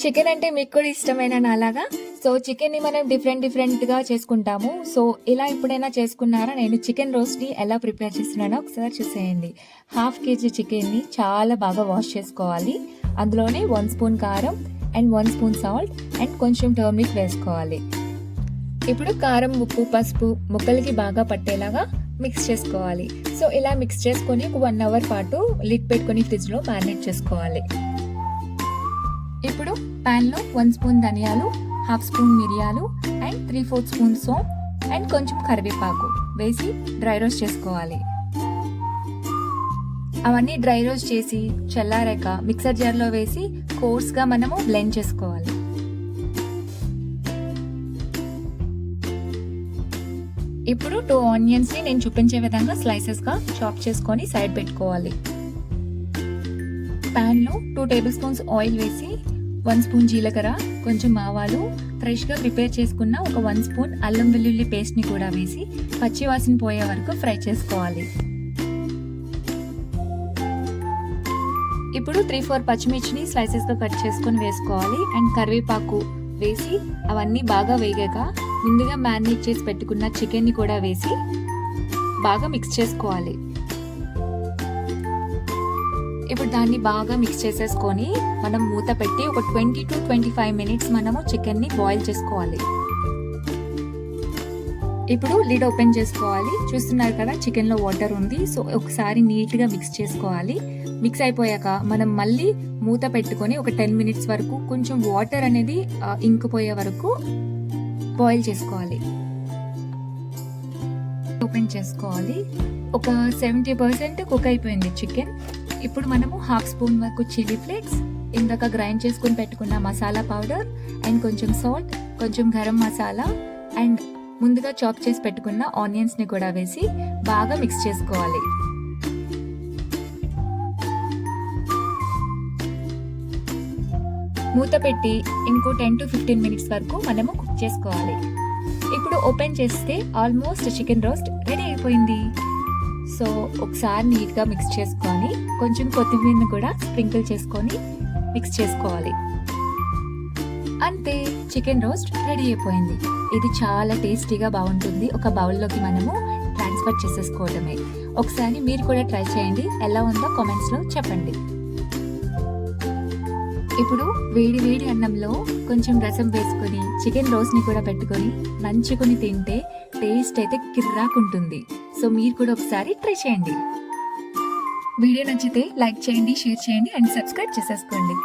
Chicken అంటే మీకు కూడా ఇష్టమైన నాలాగా. సో చికెన్ని మనం డిఫరెంట్‌గా చేసుకుంటాము. సో ఇలా ఎప్పుడైనా చేసుకున్నారా? నేను చికెన్ రోస్ట్‌ని ఎలా ప్రిపేర్ చేస్తున్నానో ఒకసారి చూసేయండి. హాఫ్ కేజీ చికెన్‌ని చాలా బాగా వాష్ చేసుకోవాలి. అందులోనే 1 స్పూన్ కారం అండ్ 1 స్పూన్ సాల్ట్ అండ్ కొంచెం టర్మరిక్ వేసుకోవాలి. ఇప్పుడు కారం, ఉప్పు, పసుపు ముక్కలకి బాగా పట్టేలాగా మిక్స్ చేసుకోవాలి. సో ఇలా మిక్స్ చేసుకొని ఒక 1 అవర్ పాటు లిడ్ పెట్టుకొని ఫ్రిడ్జ్‌లో మ్యారినేట్ చేసుకోవాలి. ఇప్పుడు ప్యాన్లో 1 స్పూన్ ధనియాలు, హాఫ్ స్పూన్ మిరియాలు అండ్ 3/4 స్పూన్ సోంపు అండ్ కొంచెం కరివేపాకు వేసి డ్రై రోస్ట్ చేసుకోవాలి. అవన్నీ డ్రై రోస్ట్ చేసి చల్లారాక మిక్సర్ జార్లో వేసి కోర్స్గా మనము బ్లెండ్ చేసుకోవాలి. ఇప్పుడు 2 ఆనియన్స్ని నేను చూపించే విధంగా స్లైసెస్గా చాప్ చేసుకొని సైడ్ పెట్టుకోవాలి. ప్యాన్లో 2 టేబుల్ స్పూన్స్ ఆయిల్ వేసి 1 స్పూన్ జీలకర్ర, కొంచెం ఆవాలు, ఫ్రెష్గా ప్రిపేర్ చేసుకున్న ఒక 1 స్పూన్ అల్లం వెల్లుల్లి పేస్ట్ని కూడా వేసి పచ్చివాసన పోయే వరకు ఫ్రై చేసుకోవాలి. ఇప్పుడు 3-4 పచ్చిమిర్చిని స్లైసెస్గా కట్ చేసుకొని వేసుకోవాలి అండ్ కరివేపాకు వేసి అవన్నీ బాగా వేగాక ముందుగా మ్యారినేట్ చేసి పెట్టుకున్న చికెన్ని కూడా వేసి బాగా మిక్స్ చేసుకోవాలి. ఇప్పుడు దాన్ని బాగా మిక్స్ చేసేసుకొని మనం మూత పెట్టి ఒక 20 to 25 మినిట్స్ మనము చికెన్ని బాయిల్ చేసుకోవాలి. ఇప్పుడు లిడ్ ఓపెన్ చేసుకోవాలి. చూస్తున్నారు కదా చికెన్లో వాటర్ ఉంది. సో ఒకసారి నీట్గా మిక్స్ చేసుకోవాలి. మిక్స్ అయిపోయాక మనం మళ్ళీ మూత పెట్టుకొని ఒక 10 మినిట్స్ వరకు కొంచెం వాటర్ అనేది ఇంకిపోయే వరకు బాయిల్ చేసుకోవాలి. ఓపెన్ చేసుకోవాలి. ఒక 70% కుక్ అయిపోయింది చికెన్. ఇప్పుడు మనము హాఫ్ స్పూన్ వరకు చిల్లీ ఫ్లేక్స్, ఇందాక గ్రైండ్ చేసుకుని పెట్టుకున్న మసాలా పౌడర్ అండ్ కొంచెం సాల్ట్, కొంచెం గరం మసాలా అండ్ ముందుగా చాప్ చేసి పెట్టుకున్న ఆనియన్స్ని కూడా వేసి బాగా మిక్స్ చేసుకోవాలి. మూత పెట్టి ఇంకో 10 to 15 మినిట్స్ వరకు మనము కుక్ చేసుకోవాలి. ఇప్పుడు ఓపెన్ చేస్తే ఆల్మోస్ట్ చికెన్ రోస్ట్ రెడీ అయిపోయింది. సో ఒకసారి నీట్గా మిక్స్ చేసుకొని కొంచెం కొత్తిమీరని కూడా స్ప్రింకిల్ చేసుకొని మిక్స్ చేసుకోవాలి. అంతే, చికెన్ రోస్ట్ రెడీ అయిపోయింది. ఇది చాలా టేస్టీగా బాగుంటుంది. ఒక బౌల్లోకి మనము ట్రాన్స్ఫర్ చేసేసుకోవడమే. ఒకసారి మీరు కూడా ట్రై చేయండి. ఎలా ఉందో కామెంట్స్లో చెప్పండి. ఇప్పుడు వేడి వేడి అన్నంలో కొంచెం రసం వేసుకొని చికెన్ రోస్ట్ని కూడా పెట్టుకొని నంచుకొని తింటే టేస్ట్ అయితే కిర్రాకుంటుంది. సో మీరు కూడా ఒకసారి ట్రై చేయండి. వీడియో నచ్చితే లైక్ చేయండి, షేర్ చేయండి అండ్ సబ్స్క్రైబ్ చేసేసుకోండి.